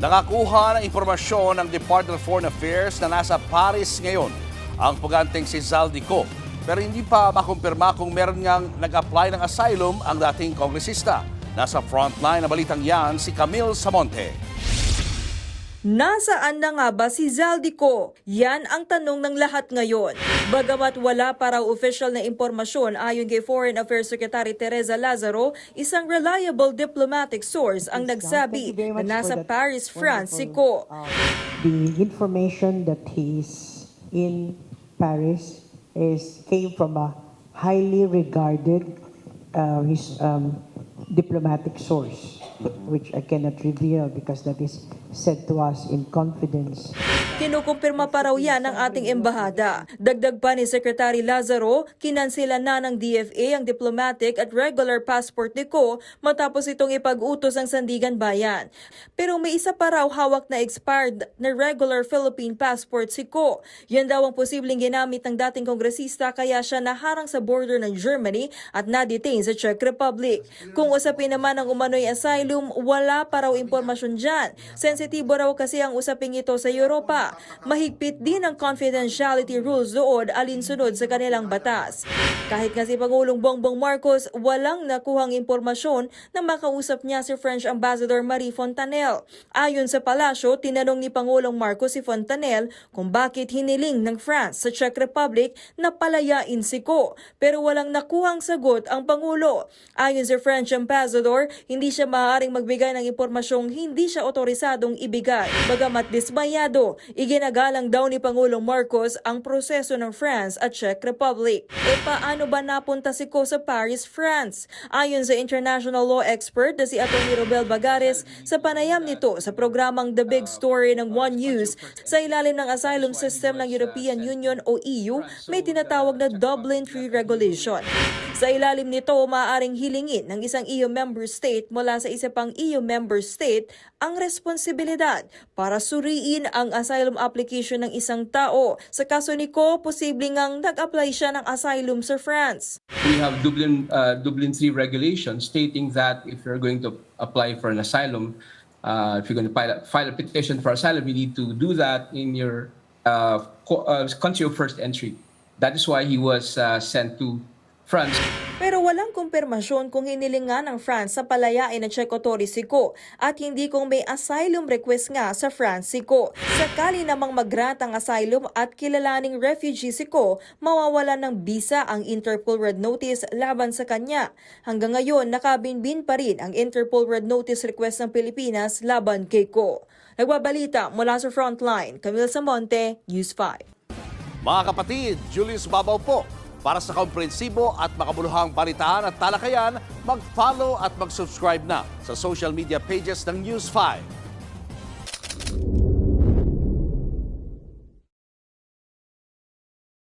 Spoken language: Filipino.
Nakakuha ng impormasyon ng Department of Foreign Affairs na nasa Paris ngayon ang puganteng si Zaldico. Pero hindi pa makumpirma kung meron ngang nag-apply ng asylum ang dating kongresista. Nasa frontline na balitang yan si Camille Samonte. Nasaan na nga ba si Zaldico? Yan ang tanong ng lahat ngayon. Bagamat wala pa raw official na impormasyon ayon kay Foreign Affairs Secretary Teresa Lazaro, isang reliable diplomatic source ang nagsabi na nasa Paris, France si Ko. The information that he's in Paris came from a highly regarded diplomatic source, which I cannot reveal because that is said to us in confidence. Kinukumpirma pa raw yan ng ating embahada. Dagdag pa ni Secretary Lazaro, kinansela na ng DFA ang diplomatic at regular passport ni Ko matapos itong ipag-utos ang Sandigan Bayan. Pero may isa pa raw hawak na expired na regular Philippine passport si Ko. Yan daw ang posibleng ginamit ng dating kongresista kaya siya naharang sa border ng Germany at na-detain sa Czech Republic. Kung usapin naman ang umano'y asylum, wala pa raw impormasyon dyan. Sensitibo raw kasi ang usaping ito sa Europa. Mahigpit din ang confidentiality rules doon alinsunod sa kanilang batas. Kahit nga si Pangulong Bongbong Marcos, walang nakuhang impormasyon na makausap niya si French Ambassador Marie Fontanelle. Ayon sa palasyo, tinanong ni Pangulong Marcos si Fontanelle kung bakit hiniling ng France sa Czech Republic na palayain si Ko. Pero walang nakuhang sagot ang Pangulo. Ayon sa French Ambassador, hindi siya maaaring magbigay ng impormasyong hindi siya otorisadong ibigay. Bagamat dismayado, iginagalang daw ni Pangulong Marcos ang proseso ng France at Czech Republic. E paano ba napunta si Ko sa Paris, France? Ayon sa international law expert na si Atty. Robel Bagares, sa panayam nito sa programang The Big Story ng One News, sa ilalim ng asylum system ng European Union o EU, may tinatawag na Dublin III Regulation. Sa ilalim nito, maaaring hilingin ng isang EU member state mula sa isa pang EU member state ang responsibilidad para suriin ang asylum application ng isang tao. Sa kaso ni Ko, posibleng ngang nag-apply siya ng asylum sa France. We have Dublin III regulation stating that if you're going to apply for an asylum, if you're going to file a petition for asylum, you need to do that in your country of first entry. That is why he was sent to France. Pero walang kumpirmasyon kung hiniling nga ng France sa palayain ng Czech authorities si Ko at hindi kung may asylum request nga sa France si Ko. Sakali namang mag-grant ang asylum at kilalaning refugee si Ko, mawawalan ng visa ang Interpol Red Notice laban sa kanya. Hanggang ngayon, nakabinbin pa rin ang Interpol Red Notice request ng Pilipinas laban kay Ko. Nagbabalita mula sa Frontline, Camille Samonte, News 5. Mga kapatid, Julius Babaw po. Para sa komprehensibo at makabuluhang balitaan at talakayan, mag-follow at mag-subscribe na sa social media pages ng News 5.